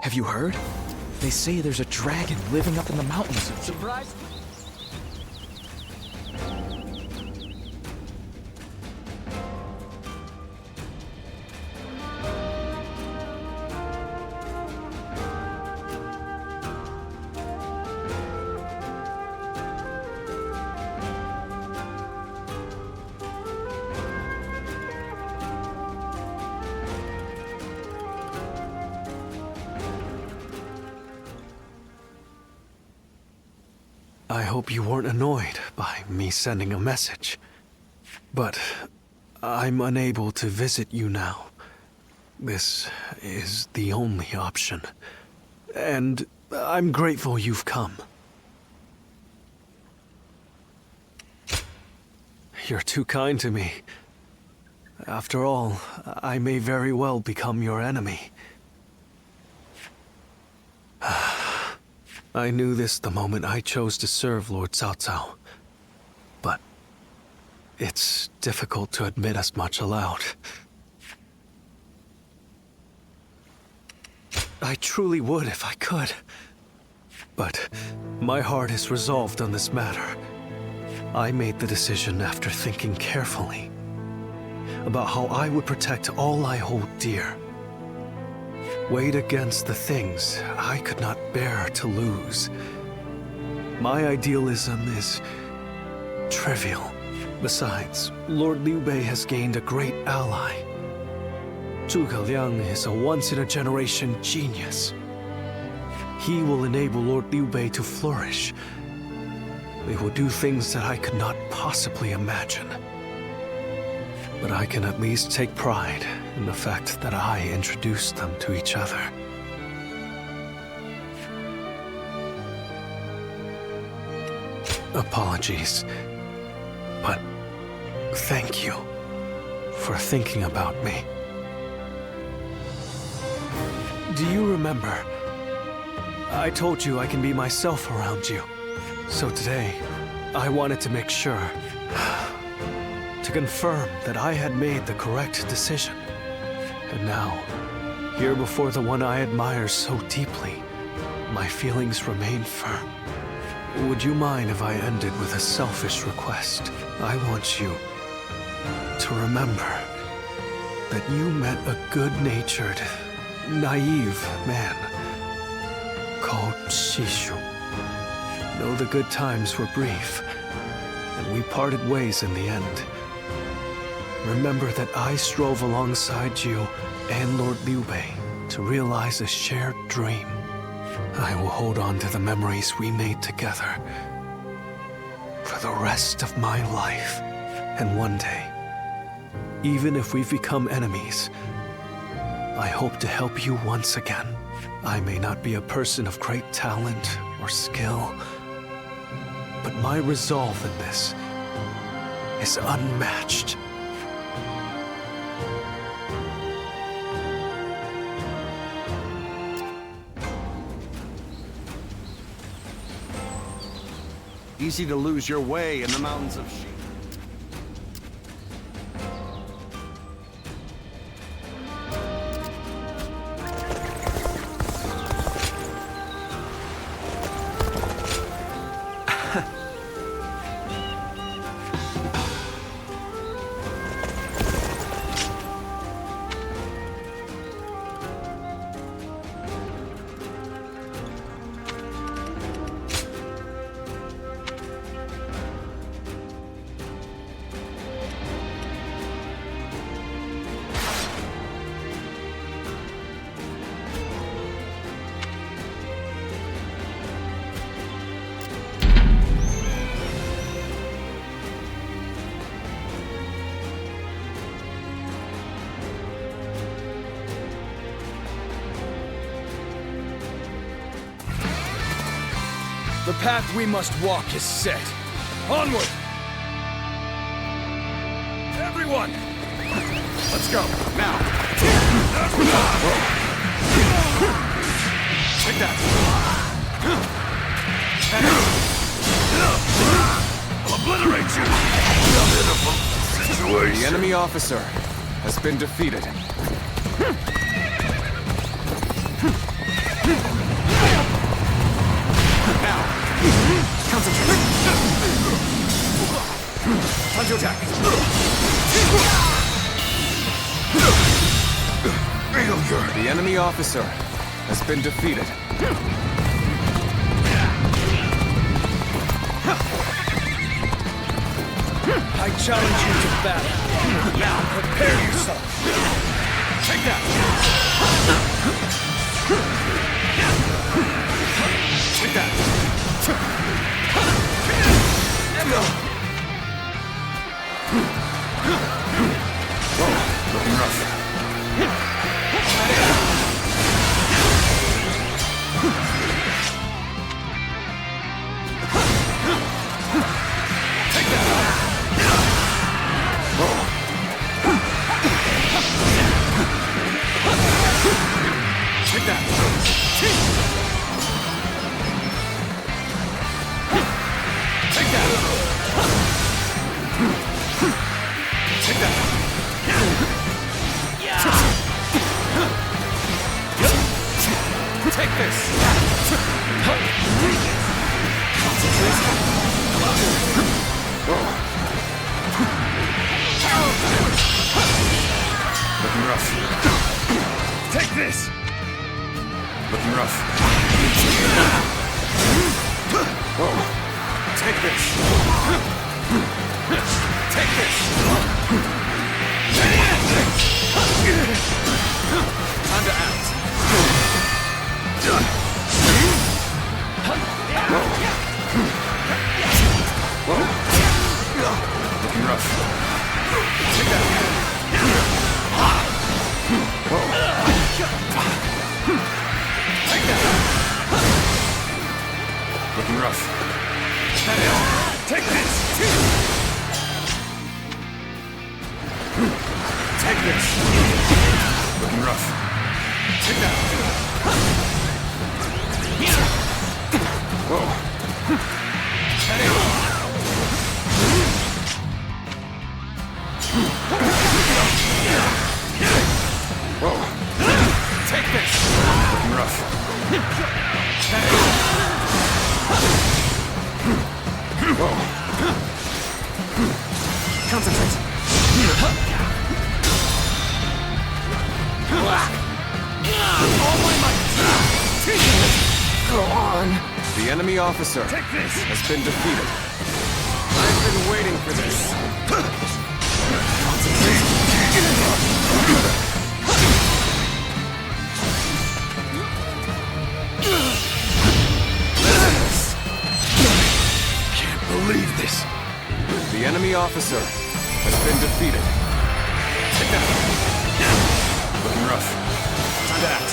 Have you heard? They say there's a dragon living up in the mountains. Surprise? I hope you weren't annoyed by me sending a message. But I'm unable to visit you now. This is the only option. And I'm grateful you've come. You're too kind to me. After all, I may very well become your enemy. I knew this the moment I chose to serve Lord Cao Cao. But it's difficult to admit as much aloud. I truly would if I could. But my heart is resolved on this matter. I made the decision after thinking carefully about how I would protect all I hold dear. Weighed against the things I could not bear to lose. My idealism is trivial. Besides, Lord Liu Bei has gained a great ally. Zhuge Liang is a once-in-a-generation genius. He will enable Lord Liu Bei to flourish. They will do things that I could not possibly imagine. But I can at least take pride in the fact that I introduced them to each other. Apologies, but thank you for thinking about me. Do you remember? I told you I can be myself around you. So today, I wanted to make sure, to confirm that I had made the correct decision. And now, here before the one I admire so deeply, my feelings remain firm. Would you mind if I ended with a selfish request? I want you to remember that you met a good-natured, naive man called SHU. Know the good times were brief, and we parted ways in the end. Remember that I strove alongside you and Lord Liu Bei to realize a shared dream. I will hold on to the memories we made together for the rest of my life. And one day, even if we've become enemies, I hope to help you once again. I may not be a person of great talent or skill, but my resolve in this is unmatched. Easy to lose your way in the mountains of SHU. The path we must walk is set. Onward! Everyone! Let's go, now! Take that! Obliterate you! The enemy officer has been defeated. Now! Concentrate. Time to attack! Failure! The enemy officer has been defeated. I challenge you to battle. Now, prepare yourself. Take that! Take that! Oh, looking rough. Take that! Oh. Take that! Take that! Take that! Take this! Looking rough. Take this! Looking rough. Whoa. Take this. Take this. Time to act. Whoa. Whoa. Looking rough. Take that. Whoa. Take that. Looking rough. Take this! Take this. Looking rough. Take that. Whoa. Whoa. Take this. Looking rough. Whoa. Concentrate. All my might. Go on. The enemy officer has been defeated. I've been waiting for this. Can't believe this. The enemy officer has been defeated. Take that. Looking rough. Time to act.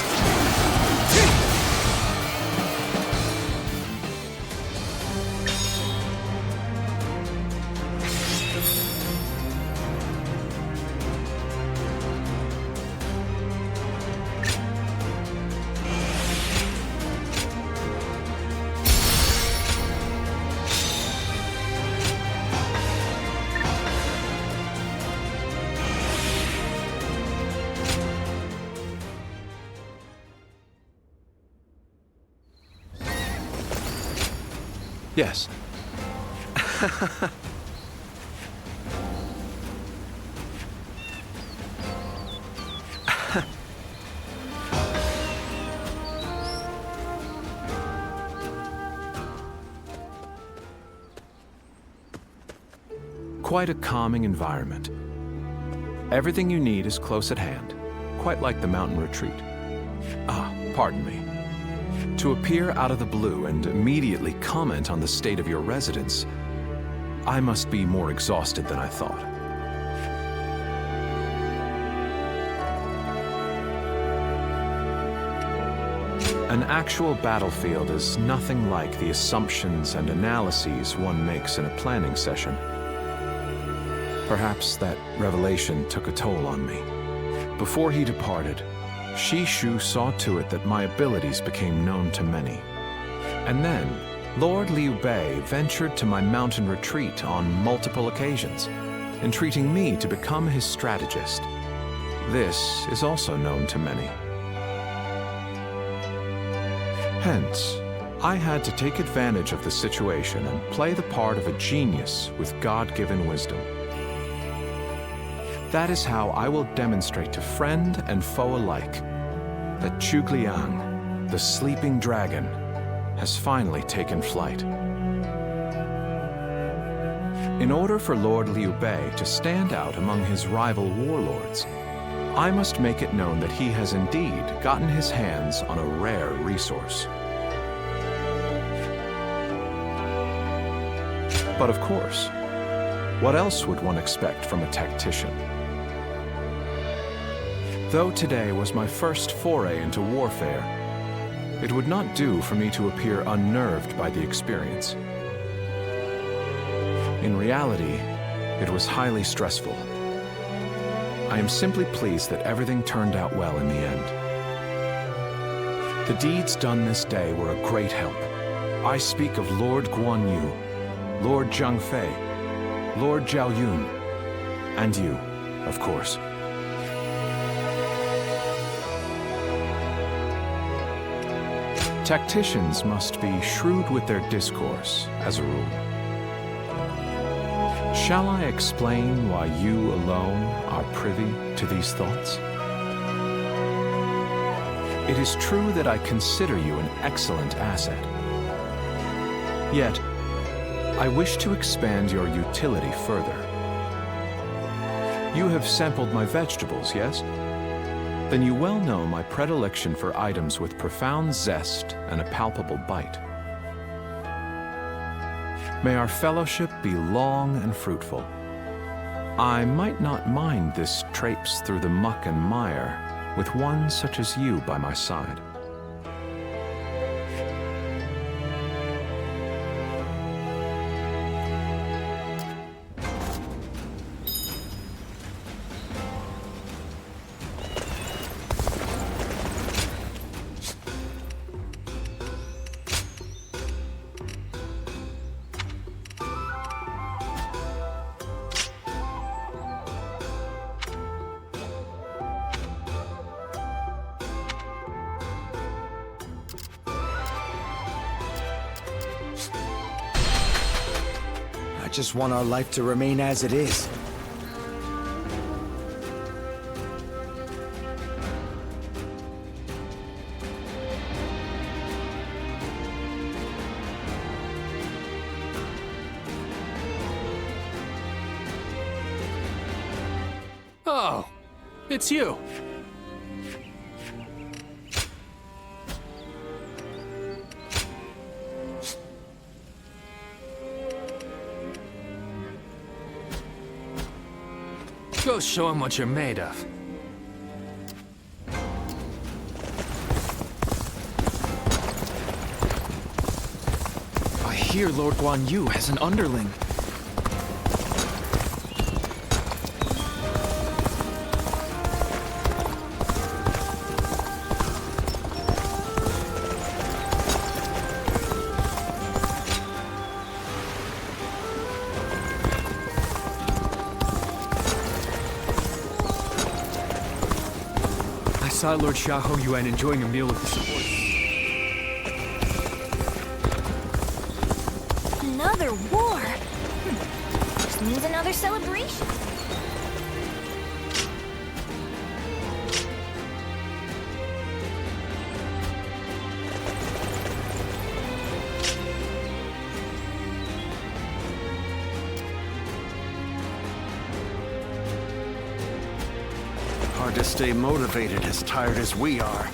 Yes. Quite a calming environment. Everything you need is close at hand, quite like the mountain retreat. Ah, pardon me. To appear out of the blue and immediately comment on the state of your residence, I must be more exhausted than I thought. An actual battlefield is nothing like the assumptions and analyses one makes in a planning session. Perhaps that revelation took a toll on me. Before he departed, SHU saw to it that my abilities became known to many. And then, Lord Liu Bei ventured to my mountain retreat on multiple occasions, entreating me to become his strategist. This is also known to many. Hence, I had to take advantage of the situation and play the part of a genius with God-given wisdom. That is how I will demonstrate to friend and foe alike that Zhuge Liang, the sleeping dragon, has finally taken flight. In order for Lord Liu Bei to stand out among his rival warlords, I must make it known that he has indeed gotten his hands on a rare resource. But of course, what else would one expect from a tactician? Though today was my first foray into warfare, it would not do for me to appear unnerved by the experience. In reality, it was highly stressful. I am simply pleased that everything turned out well in the end. The deeds done this day were a great help. I speak of Lord Guan Yu, Lord Zhang Fei, Lord Zhao Yun, and you, of course. Tacticians must be shrewd with their discourse, as a rule. Shall I explain why you alone are privy to these thoughts? It is true that I consider you an excellent asset. Yet, I wish to expand your utility further. You have sampled my vegetables, yes? Then you well know my predilection for items with profound zest and a palpable bite. May our fellowship be long and fruitful. I might not mind this traipse through the muck and mire with one such as you by my side. I just want our life to remain as it is. Oh, it's you. Go show him what you're made of. I hear Lord Guan Yu has an underling. I saw Lord Xiahou Yuan enjoying a meal with the support. Another war? Just means another celebration. Hard to stay motivated as tired as we are.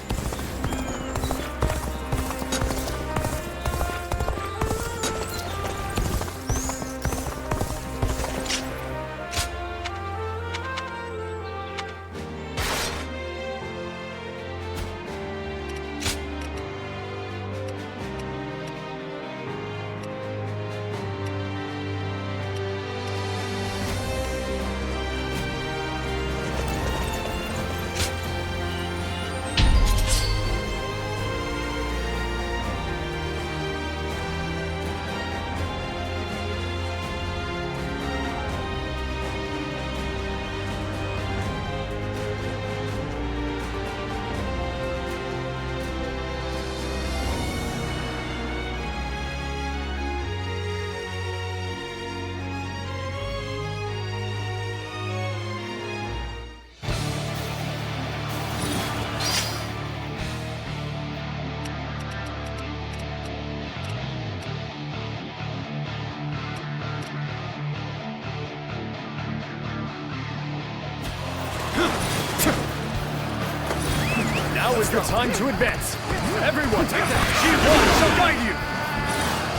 Now is the time to advance. Everyone, take that. G1 shall guide you.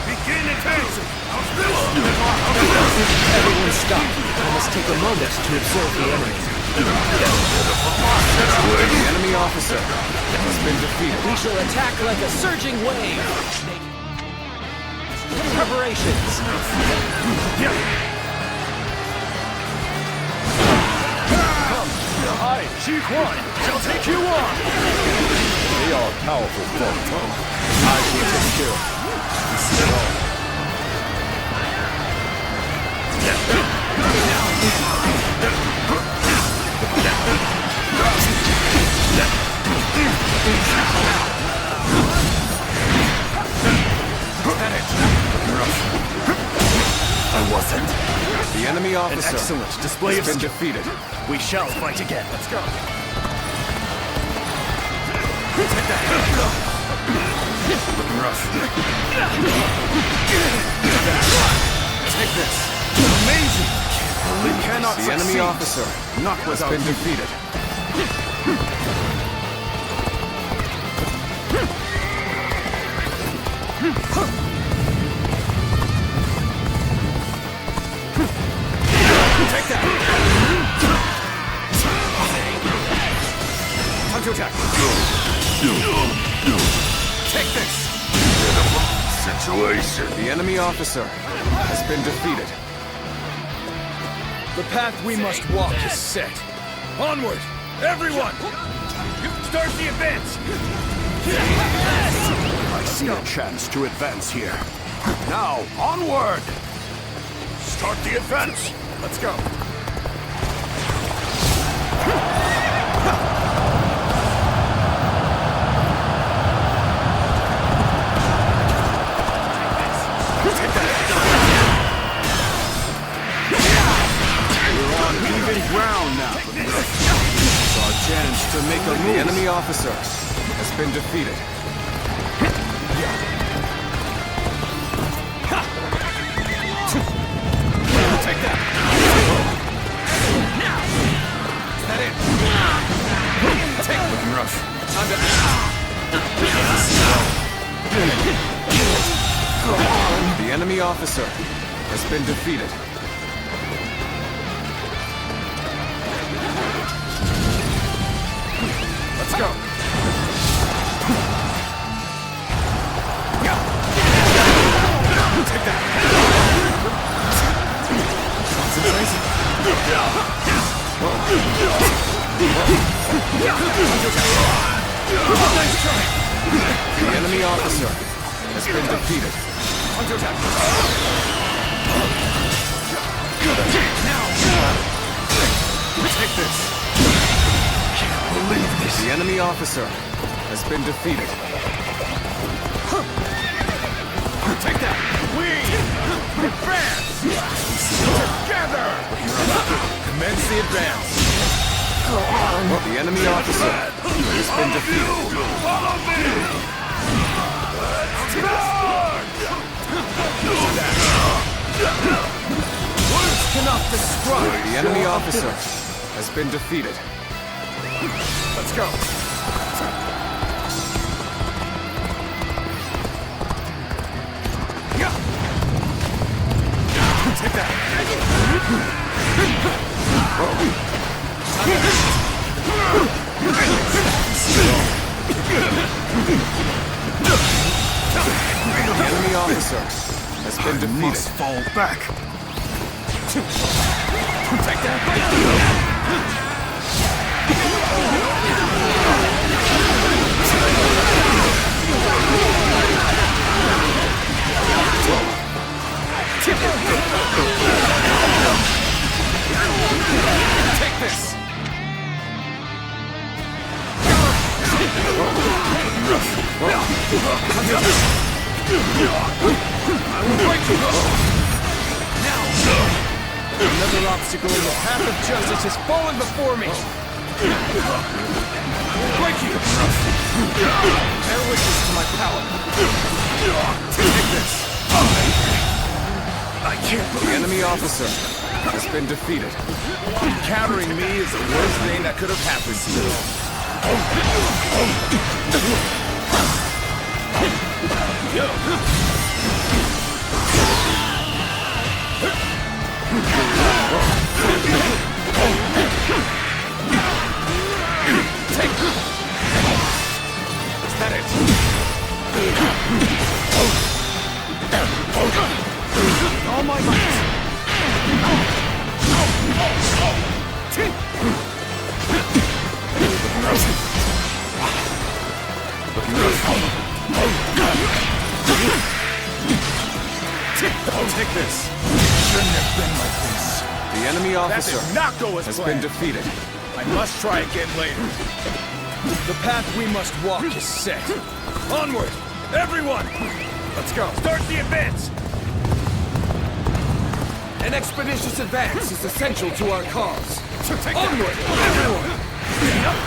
Begin advancing. Everyone stop. I must take a moment to observe the enemy. The enemy officer has been defeated. We shall attack like a surging wave. Preparations. I, G1, shall take you on. They are powerful foes. I will take care of them. I wasn't. The enemy officer An excellent display has of been skill. defeated. We shall fight again. Let's go. Looking rough. Take this. Amazing. We cannot The enemy officer Not has without been you. defeated. Take that. Time to attack. Take this. Situation. The enemy officer has been defeated. The path we must walk is set. Onward, everyone! Start the advance! I see a chance to advance here. Now, onward! Start the advance! Let's go. We're on even ground now. It's our chance to make a move. The enemy officer has been defeated. Take that. Is that it? Take looking rough. Time to. The enemy officer has been defeated. Let's go. Take that. Nice try. The enemy officer has been defeated. Under attack. Take this. Believe this. The enemy officer has been defeated. Take that. We advance together. Commence the advance. The enemy officer has been defeated. Follow me. Words cannot describe. The enemy officer has been defeated. Let's go. Take that. The enemy officer has been defeated. Must fall back. Take that. Take this. I will break you. Now, another obstacle in the path of justice has fallen before me. Break you. Bear witness to my power. Take this. I can't The believe enemy officer has been defeated. Encountering me is the worst thing that could have happened to you. Is that it? All my might. I'll take this. Shouldn't have been like this. The enemy That officer did not go as has been planned. defeated. I must try again later. The path we must walk is set. Onward, everyone! Let's go. Start the advance! An expeditious advance is essential to our cause. Onward, everyone!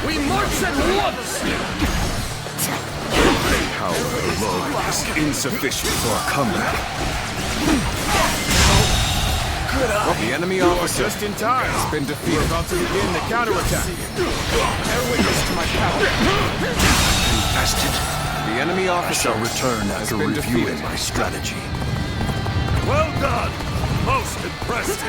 We march at once! Power alone is insufficient for a comeback. The enemy officer Just in time. has been defeated. We're about to begin the counterattack. Bear witness to my power. Bastard. The enemy officer Shall return has after been reviewing defeated. my strategy. Well done! Most impressed.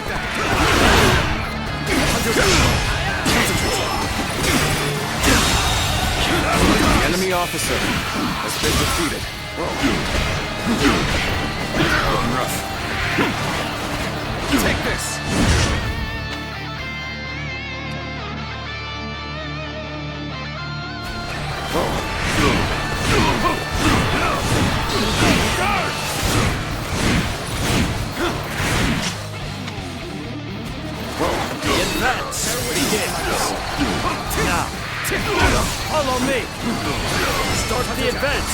The enemy officer has been defeated. Looking rough. Take this! Advance! Begins. Now, follow me. Start the advance.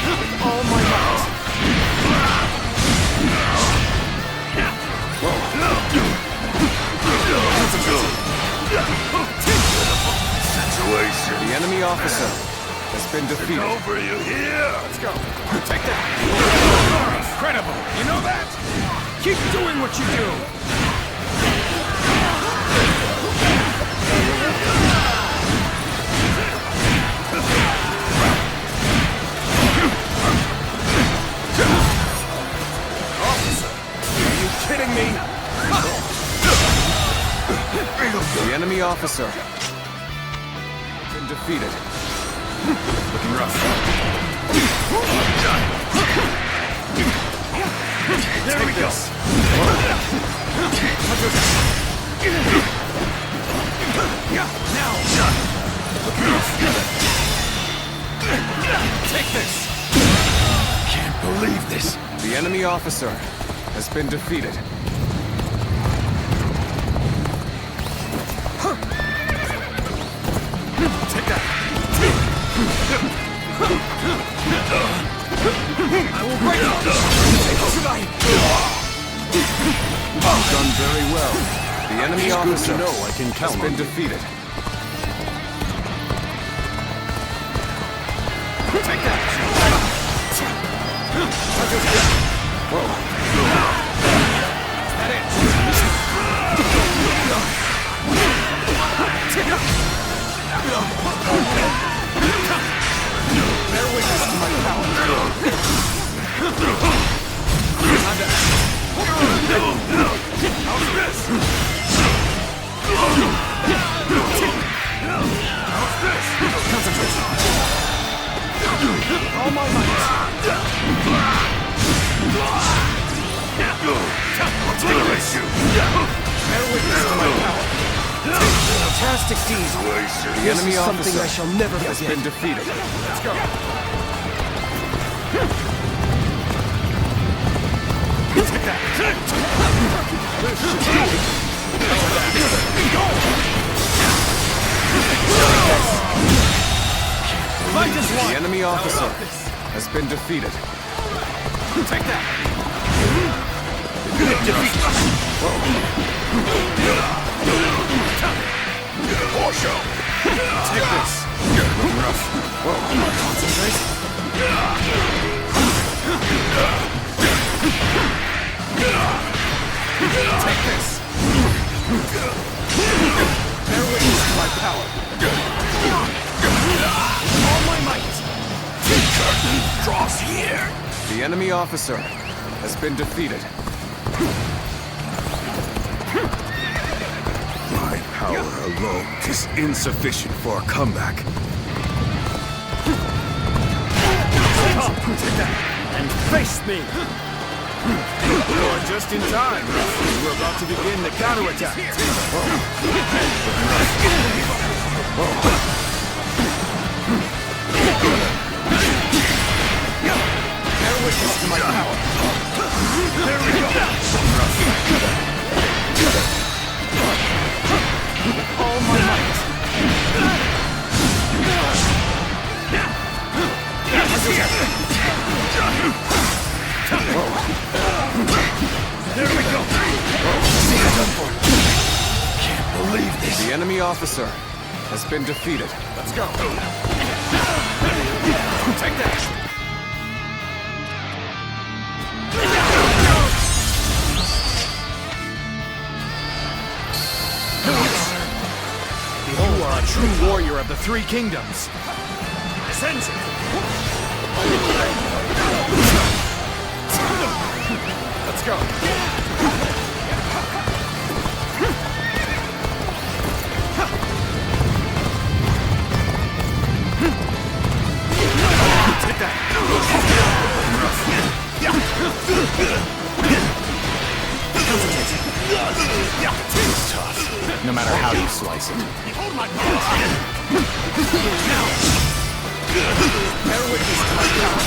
With all my might. The enemy officer has been defeated. Over you here. Let's go. Take that. Incredible. You know that? Keep doing what you do. Officer, are you kidding me? The enemy officer has been defeated. Looking rough. There we go. Take this! Can't believe this. The enemy officer has been defeated. Take that! I will break Done very well. The enemy officer to know I can count has been on you. defeated. Take that! Whoa. Is that it? Bear witness to my power. How's this? How's this? Concentrate. All my might. Bear witness to my power. Fantastic deeds. The enemy Something officer I shall never has forget. been defeated. Let's go. Take that. The enemy officer has been defeated. Take that. Take this. Looking rough. Concentrate. Take this! Bear witness to my power! All my might! Curtain draws here! The enemy officer has been defeated. My power alone is insufficient for a comeback. Take that and face me! You're just in time. We're about to begin the counterattack. Bear witness to my power. There we go! All my might. There we go! Can't believe this. The enemy officer has been defeated. Let's go. Take that. You are a true warrior of the Three Kingdoms. Sensei! Let's go. Take that. It's tough, no matter how you slice it. Bear witness to my power.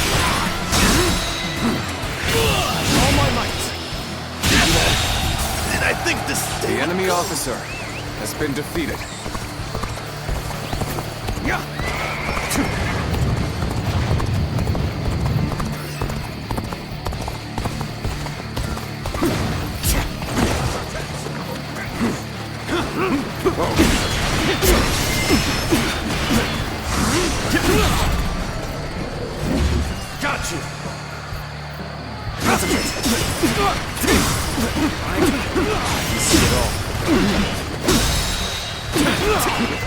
All my might. And I think this... The enemy officer has been defeated. Got you!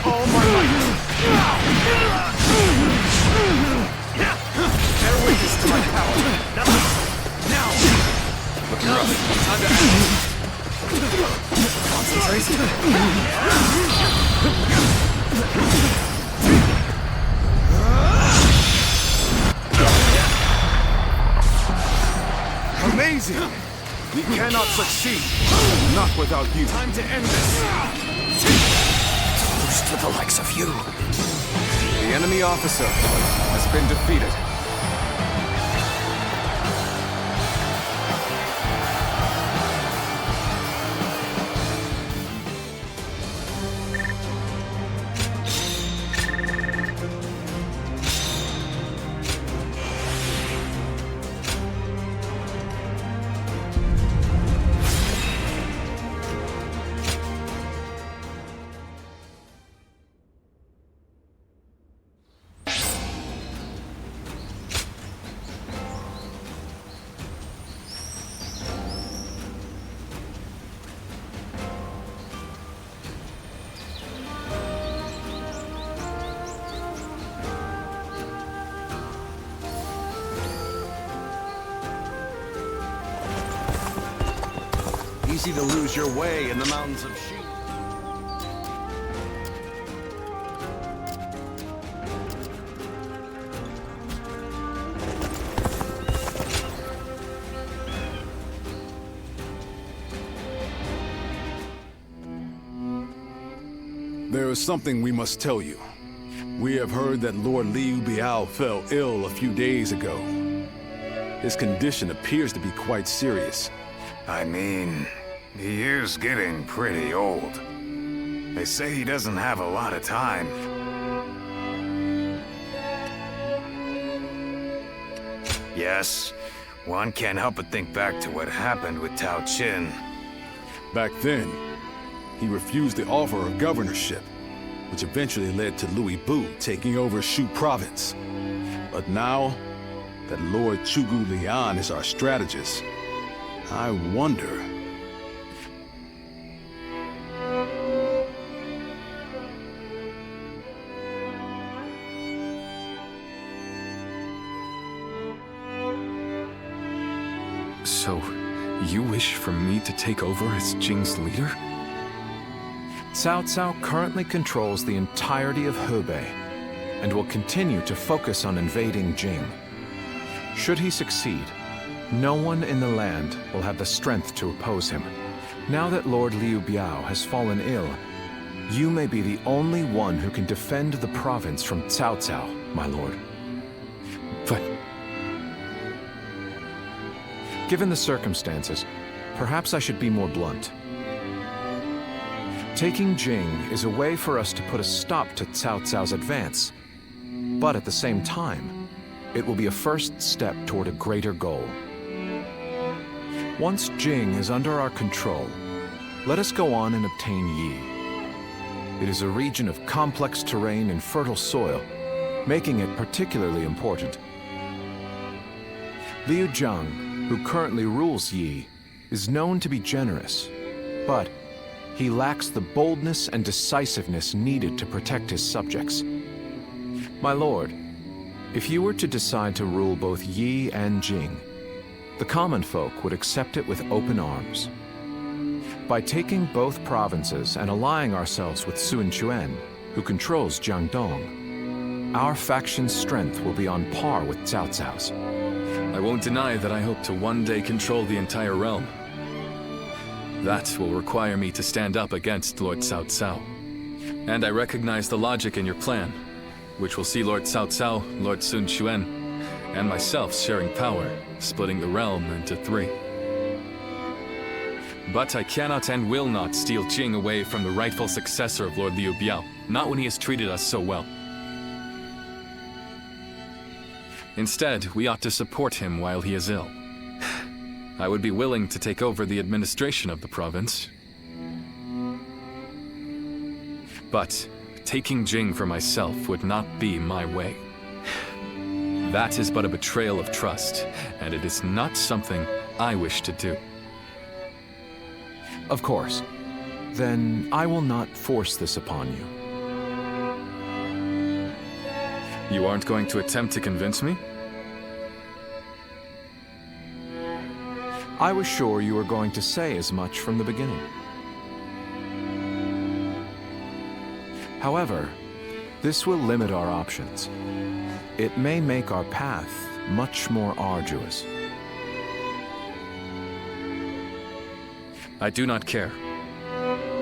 All my might. Bear witness to my power. Now. Looking rough. Time to act. Concentration. Amazing! We cannot succeed. Not without you. Time to end this. Boost for the likes of you. The enemy officer has been defeated. Easy to lose your way in the mountains of SHU. There is something we must tell you. We have heard that Lord Liu Bei fell ill a few days ago. His condition appears to be quite serious. I mean, he is getting pretty old. They say he doesn't have a lot of time. Yes, one can't help but think back to what happened with Tao Qin. Back then, he refused the offer of governorship, which eventually led to Liu Bei taking over Shu province. But now that Lord Zhuge Liang is our strategist, I wonder So, you wish for me to take over as Jing's leader? Cao Cao currently controls the entirety of Hebei and will continue to focus on invading Jing. Should he succeed, no one in the land will have the strength to oppose him. Now that Lord Liu Biao has fallen ill, you may be the only one who can defend the province from Cao Cao, my lord. But given the circumstances, perhaps I should be more blunt. Taking Jing is a way for us to put a stop to Cao Cao's advance, but at the same time, it will be a first step toward a greater goal. Once Jing is under our control, let us go on and obtain Yi. It is a region of complex terrain and fertile soil, making it particularly important. Liu Zhang, who currently rules Yi, is known to be generous, but he lacks the boldness and decisiveness needed to protect his subjects. My lord, if you were to decide to rule both Yi and Jing, the common folk would accept it with open arms. By taking both provinces and allying ourselves with Sun Quan, who controls Jiangdong, our faction's strength will be on par with Cao Cao's. I won't deny that I hope to one day control the entire realm. That will require me to stand up against Lord Cao Cao. And I recognize the logic in your plan, which will see Lord Cao Cao, Lord Sun Quan, and myself sharing power, splitting the realm into 3. But I cannot and will not steal Jing away from the rightful successor of Lord Liu Biao, not when he has treated us so well. Instead, we ought to support him while he is ill. I would be willing to take over the administration of the province. But taking Jing for myself would not be my way. That is but a betrayal of trust, and it is not something I wish to do. Of course. Then I will not force this upon you. You aren't going to attempt to convince me? I was sure you were going to say as much from the beginning. However, this will limit our options. It may make our path much more arduous. I do not care.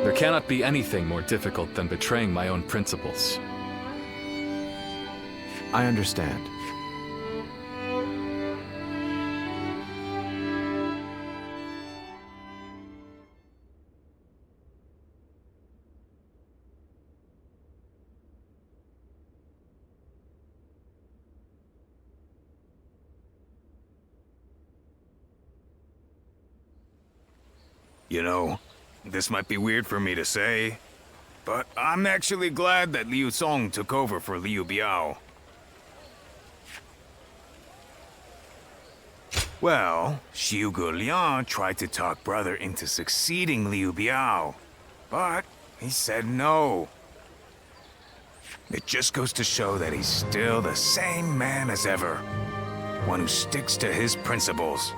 There cannot be anything more difficult than betraying my own principles. I understand. You know, this might be weird for me to say, but I'm actually glad that Liu Song took over for Liu Biao. Well, Zhuge Liang tried to talk brother into succeeding Liu Biao, but he said no. It just goes to show that he's still the same man as ever, one who sticks to his principles.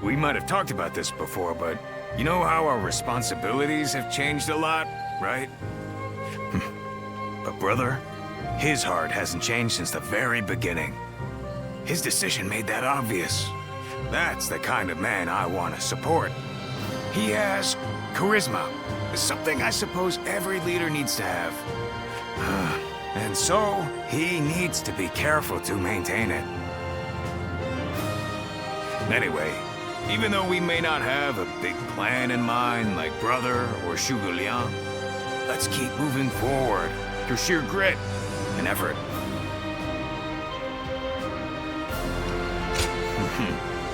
We might have talked about this before, but you know how our responsibilities have changed a lot, right? But brother, his heart hasn't changed since the very beginning. His decision made that obvious. That's the kind of man I want to support. He has charisma, something I suppose every leader needs to have. And so, he needs to be careful to maintain it. Anyway, even though we may not have a big plan in mind like brother or Zhuge Liang, let's keep moving forward through sheer grit and effort.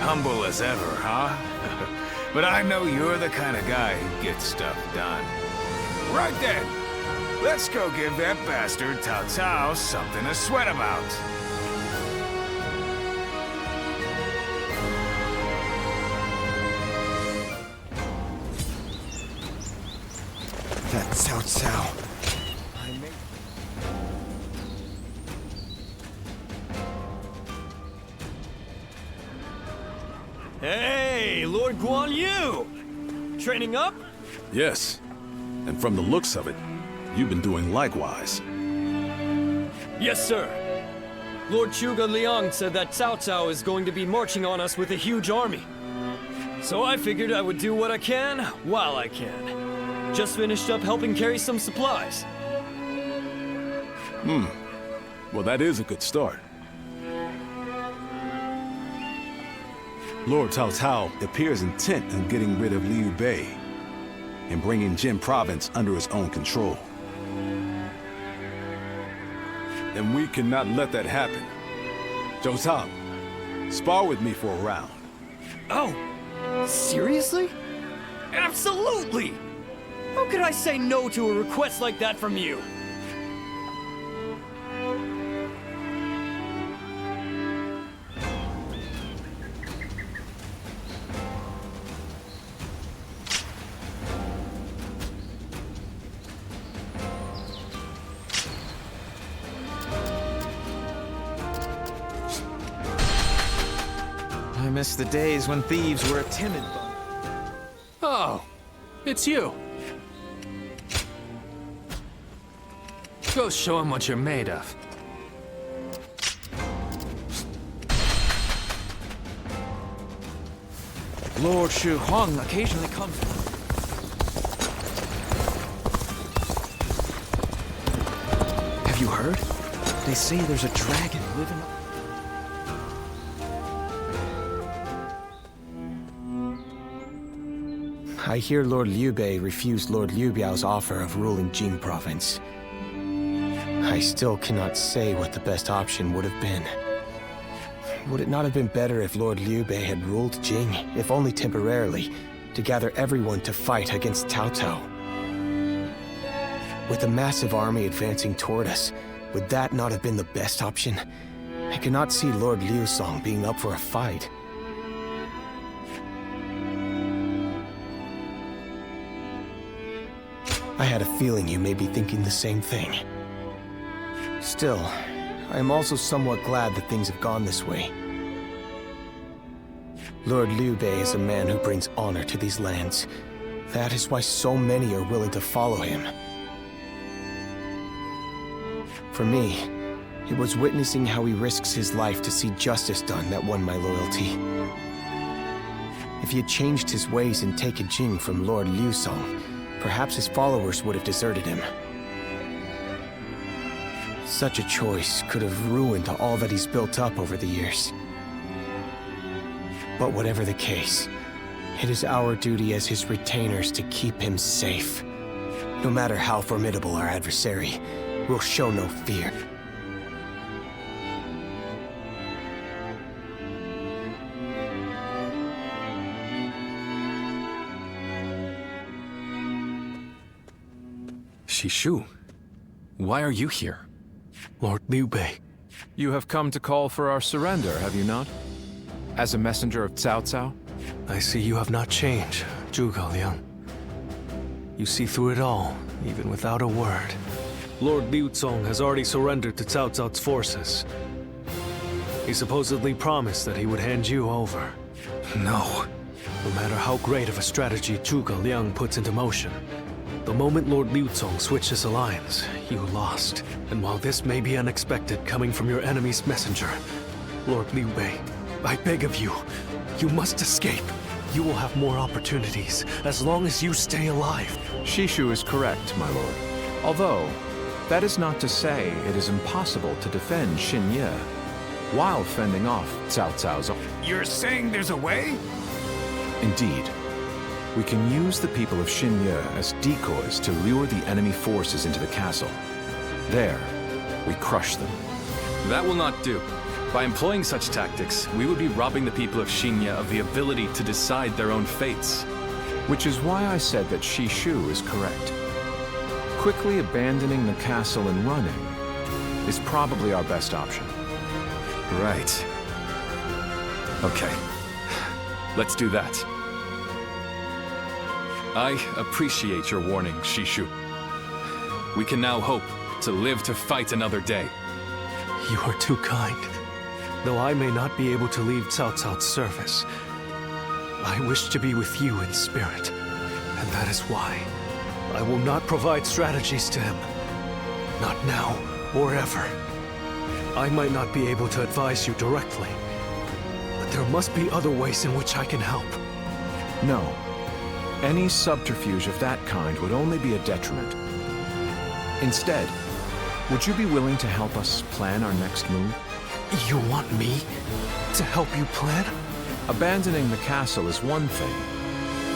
Humble as ever, huh? But I know you're the kind of guy who gets stuff done. Right then, let's go give that bastard Cao Cao something to sweat about. That Cao Cao. Hey! Lord Guan Yu! Training up? Yes. And from the looks of it, you've been doing likewise. Yes, sir. Lord Zhuge Liang said that Cao Cao is going to be marching on us with a huge army. So I figured I would do what I can while I can. Just finished up helping carry some supplies. Well, that is a good start. Lord Cao Cao appears intent on getting rid of Liu Bei and bringing Jin Province under his own control. And we cannot let that happen. Zhou Tao, spar with me for a round. Oh, seriously? Absolutely! How could I say no to a request like that from you? I miss the days when thieves were a timid bunch. Oh, it's you. Go show him what you're made of. Lord Shu Huang occasionally comes. Have you heard? They say there's a dragon living up. I hear Lord Liu Bei refused Lord Liu Biao's offer of ruling Jing province. I still cannot say what the best option would have been. Would it not have been better if Lord Liu Bei had ruled Jing, if only temporarily, to gather everyone to fight against Cao Cao? With a massive army advancing toward us, would that not have been the best option? I cannot see Lord Liu Song being up for a fight. I had a feeling you may be thinking the same thing. Still, I am also somewhat glad that things have gone this way. Lord Liu Bei is a man who brings honor to these lands. That is why so many are willing to follow him. For me, it was witnessing how he risks his life to see justice done that won my loyalty. If he had changed his ways and taken Jing from Lord Liu Song, perhaps his followers would have deserted him. Such a choice could have ruined all that he's built up over the years. But whatever the case, it is our duty as his retainers to keep him safe. No matter how formidable our adversary, we'll show no fear. SHU, why are you here? Lord Liu Bei. You have come to call for our surrender, have you not? As a messenger of Cao Cao? I see you have not changed, Zhuge Liang. You see through it all, even without a word. Lord Liu Zong has already surrendered to Cao Cao's forces. He supposedly promised that he would hand you over. No. No matter how great of a strategy Zhuge Liang puts into motion, the moment Lord Liu Zong switched his alliance, you lost. And while this may be unexpected coming from your enemy's messenger, Lord Liu Bei, I beg of you, you must escape. You will have more opportunities as long as you stay alive. SHU is correct, my lord. Although, that is not to say it is impossible to defend Xinye while fending off Cao Cao's... You're saying there's a way? Indeed. We can use the people of Xinye as decoys to lure the enemy forces into the castle. There, we crush them. That will not do. By employing such tactics, we would be robbing the people of Xinye of the ability to decide their own fates. Which is why I said that SHU is correct. Quickly abandoning the castle and running is probably our best option. Right. Okay. Let's do that. I appreciate your warning, SHU. We can now hope to live to fight another day. You are too kind. Though I may not be able to leave Cao Cao's service, I wish to be with you in spirit, and that is why I will not provide strategies to him. Not now or ever. I might not be able to advise you directly, but there must be other ways in which I can help. No. Any subterfuge of that kind would only be a detriment. Instead, would you be willing to help us plan our next move? You want me to help you plan? Abandoning the castle is one thing,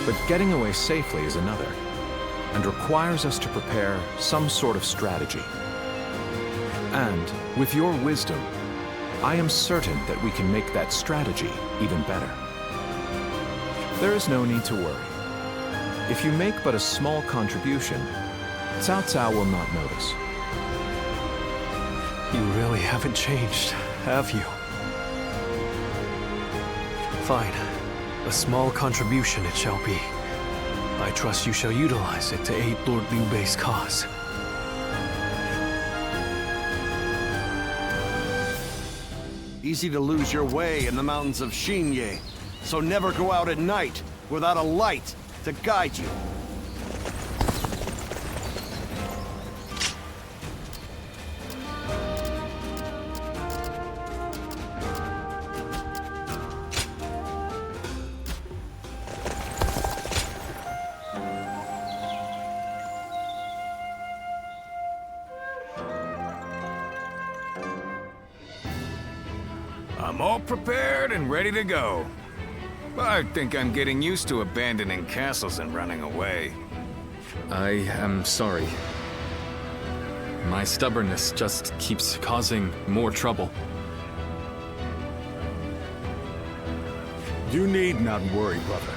but getting away safely is another, and requires us to prepare some sort of strategy. And, with your wisdom, I am certain that we can make that strategy even better. There is no need to worry. If you make but a small contribution, Cao Cao will not notice. You really haven't changed, have you? Fine. A small contribution it shall be. I trust you shall utilize it to aid Lord Liu Bei's cause. Easy to lose your way in the mountains of Xinye, so never go out at night without a light to guide you. I'm all prepared and ready to go. I think I'm getting used to abandoning castles and running away. I am sorry. My stubbornness just keeps causing more trouble. You need not worry, brother.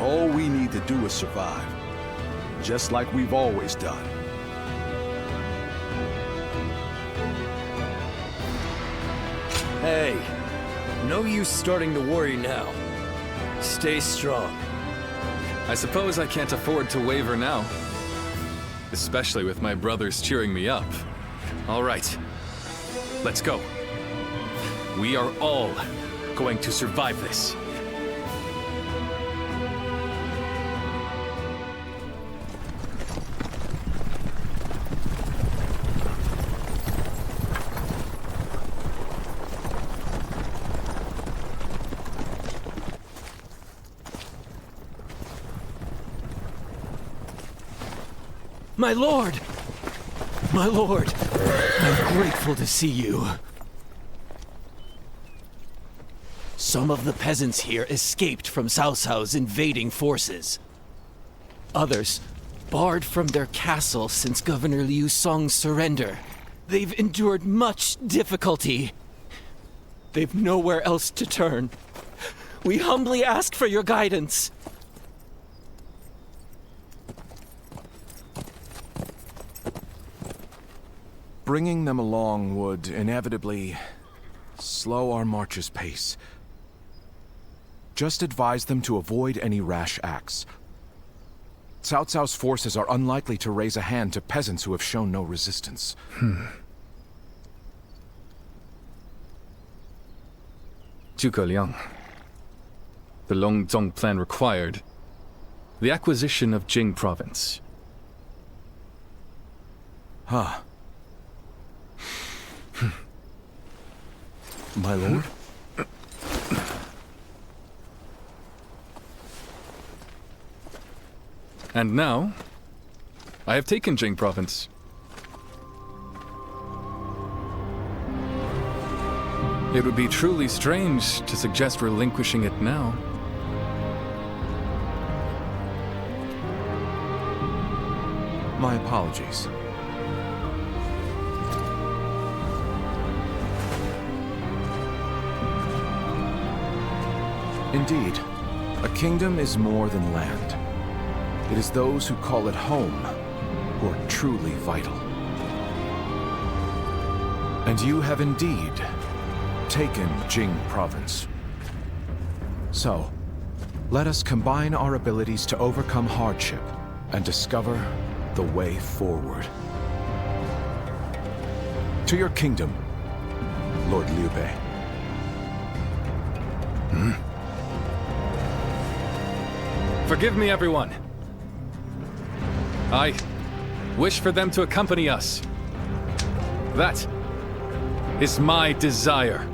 All we need to do is survive, just like we've always done. Hey, no use starting to worry now. Stay strong. I suppose I can't afford to waver now. Especially with my brothers cheering me up. All right, let's go. We are all going to survive this. My lord! My lord! I'm grateful to see you. Some of the peasants here escaped from Cao Cao's invading forces. Others barred from their castle since Governor Liu Song's surrender. They've endured much difficulty. They've nowhere else to turn. We humbly ask for your guidance. Bringing them along would inevitably slow our march's pace. Just advise them to avoid any rash acts. Cao Cao's forces are unlikely to raise a hand to peasants who have shown no resistance. Zhuge Liang. The Longzong plan required the acquisition of Jing province. Huh. My lord? And now, I have taken Jing province. It would be truly strange to suggest relinquishing it now. My apologies. Indeed, a kingdom is more than land. It is those who call it home who are truly vital. And you have indeed taken Jing province. So, let us combine our abilities to overcome hardship and discover the way forward. To your kingdom, Lord Liu Bei. Forgive me, everyone. I wish for them to accompany us. That is my desire.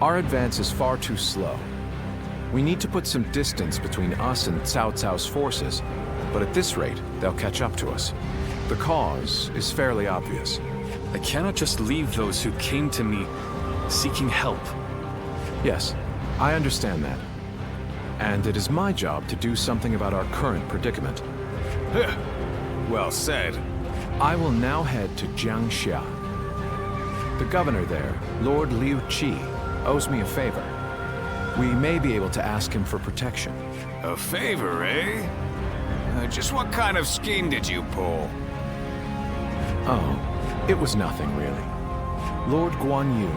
Our advance is far too slow. We need to put some distance between us and Cao Cao's forces, but at this rate, they'll catch up to us. The cause is fairly obvious. I cannot just leave those who came to me seeking help. Yes, I understand that. And it is my job to do something about our current predicament. Well said. I will now head to Jiangxia. The governor there, Lord Liu Qi, owes me a favor. We may be able to ask him for protection. A favor, eh? Just what kind of scheme did you pull? Oh, it was nothing really. Lord Guan Yu,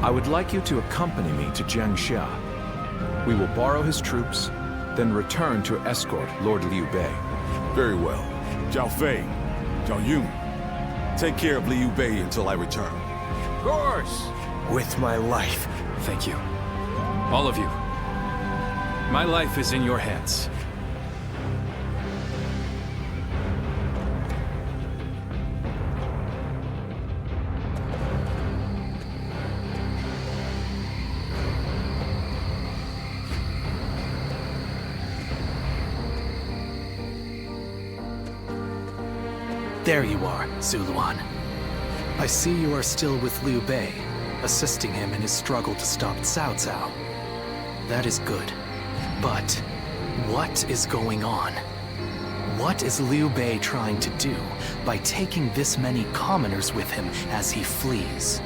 I would like you to accompany me to Jiangxia. We will borrow his troops, then return to escort Lord Liu Bei. Very well. Zhao Fei, Zhao Yun, take care of Liu Bei until I return. Of course. With my life. Thank you. All of you. My life is in your hands. There you are, Zuluan. I see you are still with Liu Bei, assisting him in his struggle to stop Cao Cao. That is good. But what is going on? What is Liu Bei trying to do by taking this many commoners with him as he flees?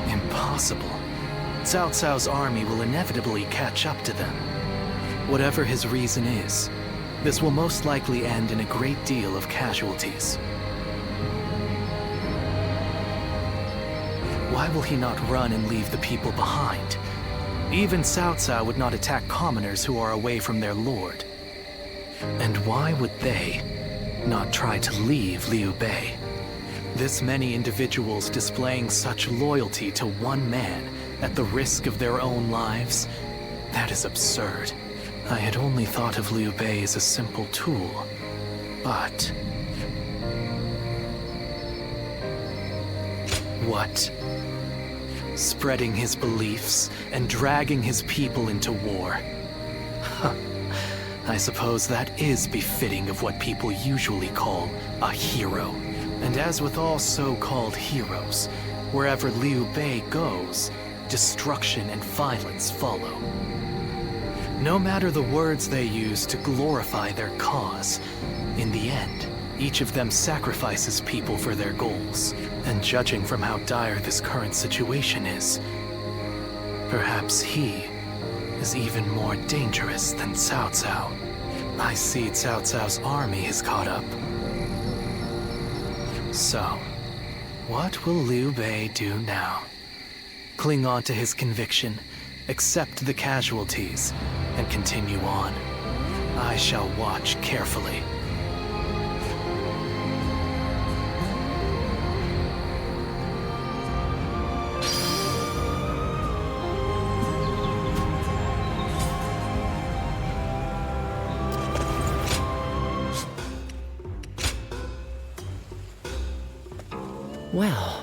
Impossible. Cao Cao's army will inevitably catch up to them. Whatever his reason is, this will most likely end in a great deal of casualties. Why will he not run and leave the people behind? Even Cao Cao would not attack commoners who are away from their lord. And why would they not try to leave Liu Bei? This many individuals displaying such loyalty to one man at the risk of their own lives? That is absurd. I had only thought of Liu Bei as a simple tool, but... What? Spreading his beliefs and dragging his people into war. Huh. I suppose that is befitting of what people usually call a hero. And as with all so-called heroes, wherever Liu Bei goes, destruction and violence follow. No matter the words they use to glorify their cause, in the end, each of them sacrifices people for their goals. And judging from how dire this current situation is, perhaps he is even more dangerous than Cao Cao. I see Cao Cao's army has caught up. So, what will Liu Bei do now? Cling on to his conviction, accept the casualties, and continue on. I shall watch carefully. Well,